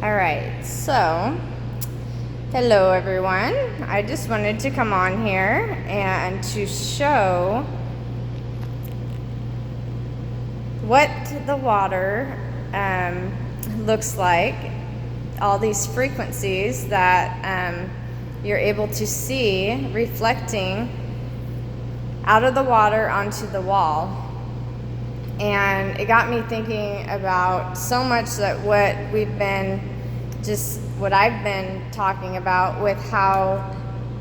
All right, so hello everyone. I just wanted to come on here and to show what the water looks like, all these frequencies that you're able to see reflecting out of the water onto the wall. And it got me thinking about so much that what I've been talking about with how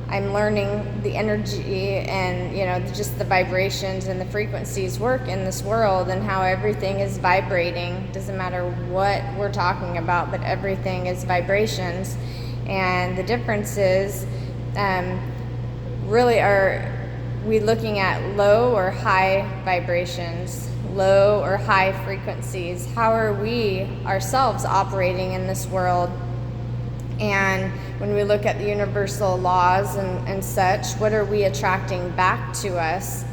I'm learning the energy and just the vibrations and the frequencies work in this world, and how everything is vibrating. Doesn't matter what we're talking about, but everything is vibrations. And the differences really are we looking at low or high vibrations, low or high frequencies. How are we ourselves operating in this world? And when we look at the universal laws and such, what are we attracting back to us?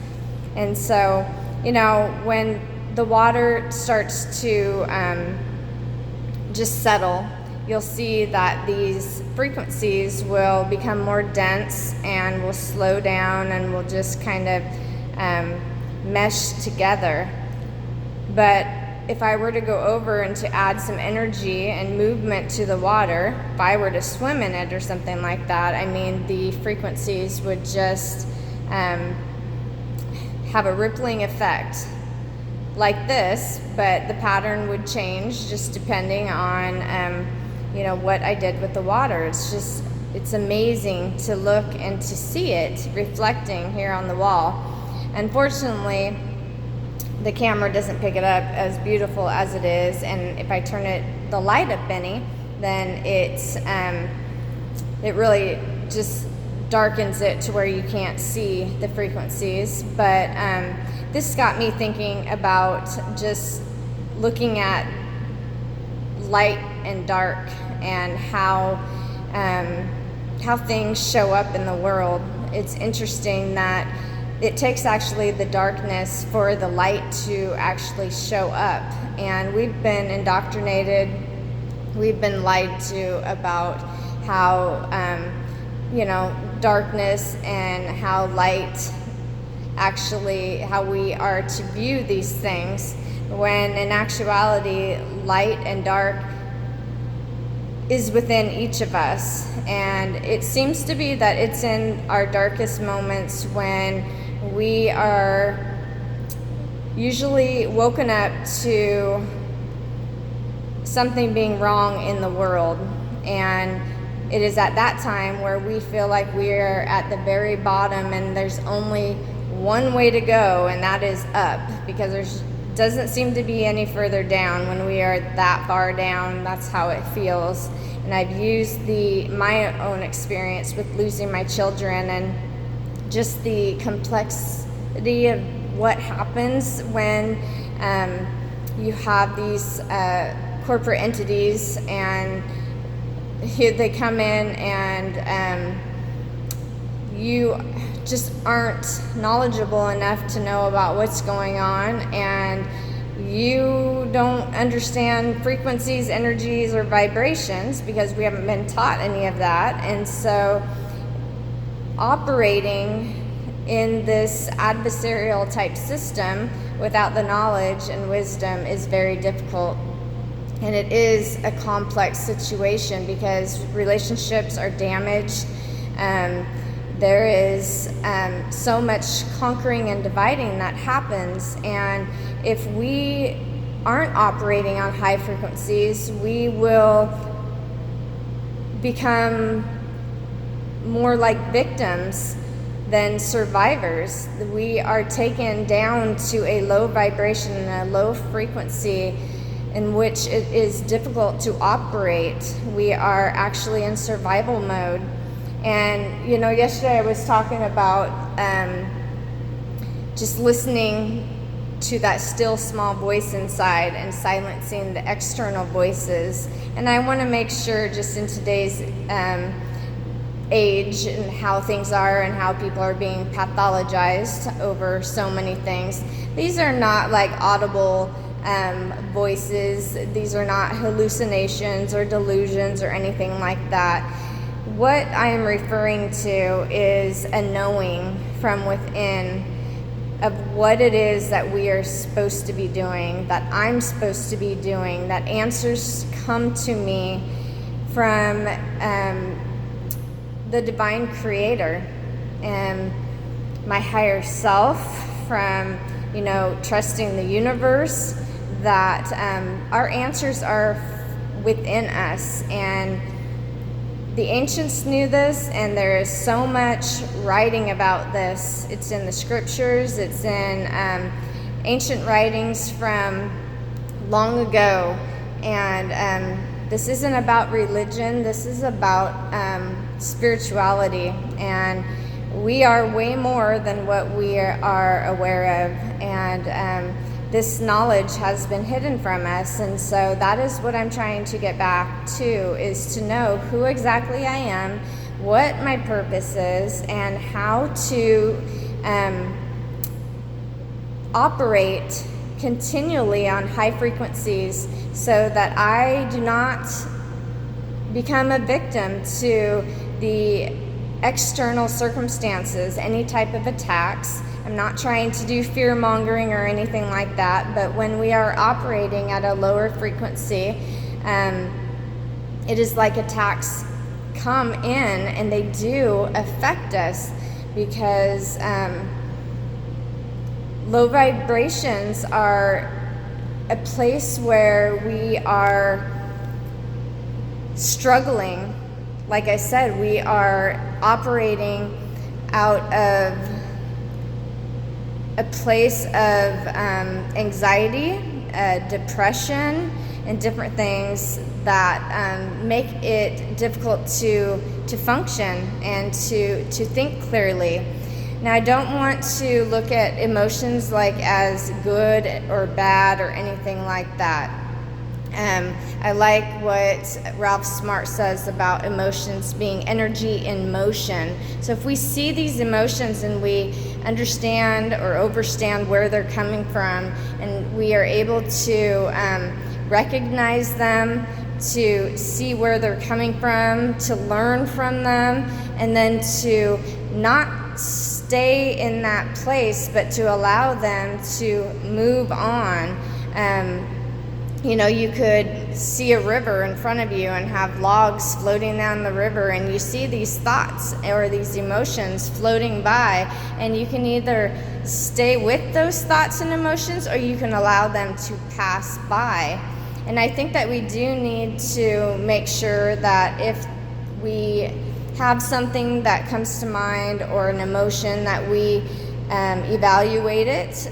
And so, when the water starts to just settle, you'll see that these frequencies will become more dense and will slow down and will just kind of mesh together. But if I were to go over and to add some energy and movement to the water, if I were to swim in it or something like that, the frequencies would just have a rippling effect like this, but the pattern would change just depending on what I did with the water. It's amazing to look and to see it reflecting here on the wall. Unfortunately, the camera doesn't pick it up as beautiful as it is, and if I turn the light up any, then it really just darkens it to where you can't see the frequencies. But this got me thinking about just looking at light and dark and how things show up in the world. It's interesting that it takes actually the darkness for the light to actually show up. And we've been indoctrinated, we've been lied to about how, darkness and how light actually, how we are to view these things, when in actuality, light and dark is within each of us. And it seems to be that it's in our darkest moments when we are usually woken up to something being wrong in the world. And it is at that time where we feel like we're at the very bottom and there's only one way to go, and that is up, because there doesn't seem to be any further down. When we are that far down, that's how it feels. And I've used my own experience with losing my children and just the complexity of what happens when you have these corporate entities, and here they come in, and you just aren't knowledgeable enough to know about what's going on, and you don't understand frequencies, energies, or vibrations, because we haven't been taught any of that. And so operating in this adversarial type system without the knowledge and wisdom is very difficult. And it is a complex situation because relationships are damaged. There is so much conquering and dividing that happens. And if we aren't operating on high frequencies, we will become more like victims than survivors. We are taken down to a low vibration and a low frequency in which it is difficult to operate. We are actually in survival mode. And yesterday I was talking about just listening to that still small voice inside and silencing the external voices. And I want to make sure, just in today's age and how things are and how people are being pathologized over so many things, these are not like audible voices. These are not hallucinations or delusions or anything like that. What I am referring to is a knowing from within of what it is that we are supposed to be doing, that I'm supposed to be doing, that answers come to me from the divine creator and my higher self, from trusting the universe, that our answers are within us. And the ancients knew this, and there is so much writing about this. It's in the scriptures, it's in ancient writings from long ago. And this isn't about religion, this is about spirituality. And we are way more than what we are aware of. And this knowledge has been hidden from us, and so that is what I'm trying to get back to, is to know who exactly I am, what my purpose is, and how to operate continually on high frequencies so that I do not become a victim to the external circumstances, any type of attacks. I'm not trying to do fear mongering or anything like that, but when we are operating at a lower frequency, it is like attacks come in, and they do affect us, because low vibrations are a place where we are struggling. Like I said, we are operating out of a place of anxiety, depression, and different things that make it difficult to function and to think clearly. Now, I don't want to look at emotions like as good or bad or anything like that. I like what Ralph Smart says about emotions being energy in motion. So if we see these emotions and we understand or overstand where they're coming from, and we are able to recognize them, to see where they're coming from, to learn from them, and then to not stay in that place, but to allow them to move on. You could see a river in front of you and have logs floating down the river, and you see these thoughts or these emotions floating by, and you can either stay with those thoughts and emotions, or you can allow them to pass by. And I think that we do need to make sure that if we have something that comes to mind or an emotion, that we evaluate it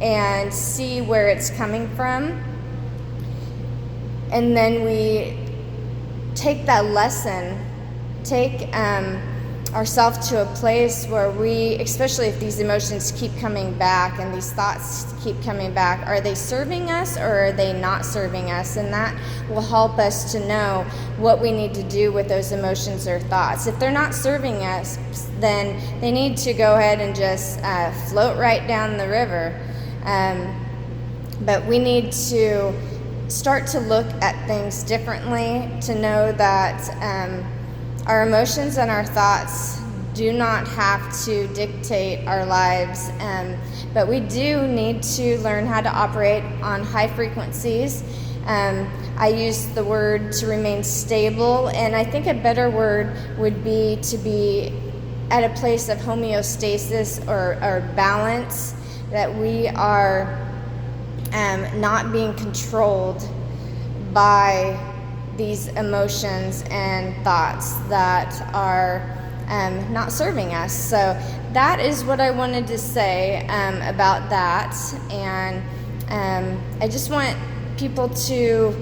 and see where it's coming from. And then we take that lesson, take ourselves to a place where we, especially if these emotions keep coming back and these thoughts keep coming back, are they serving us or are they not serving us? And that will help us to know what we need to do with those emotions or thoughts. If they're not serving us, then they need to go ahead and just float right down the river. But we need to start to look at things differently, to know that our emotions and our thoughts do not have to dictate our lives, but we do need to learn how to operate on high frequencies. I use the word to remain stable, and I think a better word would be to be at a place of homeostasis or balance, that we are not being controlled by these emotions and thoughts that are not serving us. So that is what I wanted to say about that. And I just want people to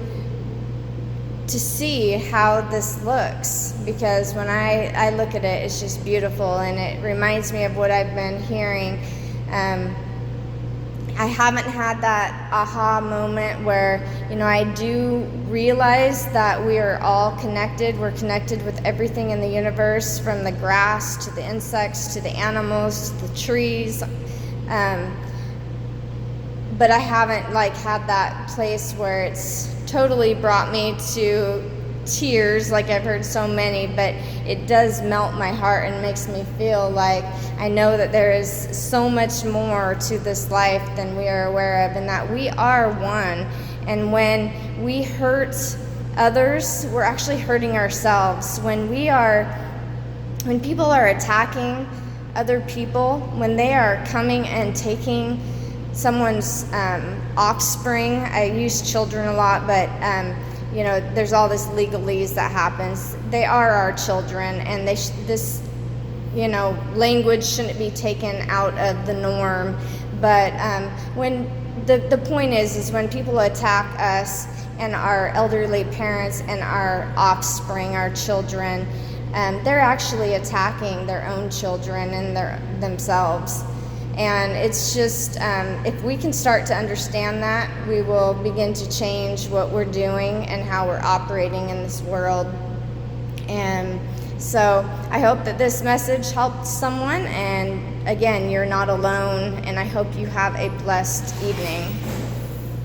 see how this looks, because when I look at it, it's just beautiful, and it reminds me of what I've been hearing. I haven't had that aha moment where, I do realize that we are all connected. We're connected with everything in the universe, from the grass to the insects to the animals to the trees. but I haven't like had that place where it's totally brought me to tears like I've heard so many, but it does melt my heart and makes me feel like I know that there is so much more to this life than we are aware of, and that we are one. And when we hurt others, we're actually hurting ourselves. When people are attacking other people, when they are coming and taking someone's offspring, I use children a lot, but there's all this legalese that happens. They are our children, and this language shouldn't be taken out of the norm. But when the point is when people attack us and our elderly parents and our offspring, our children, they're actually attacking their own children and themselves. And it's just, if we can start to understand that, we will begin to change what we're doing and how we're operating in this world. And so I hope that this message helped someone. And again, you're not alone. And I hope you have a blessed evening.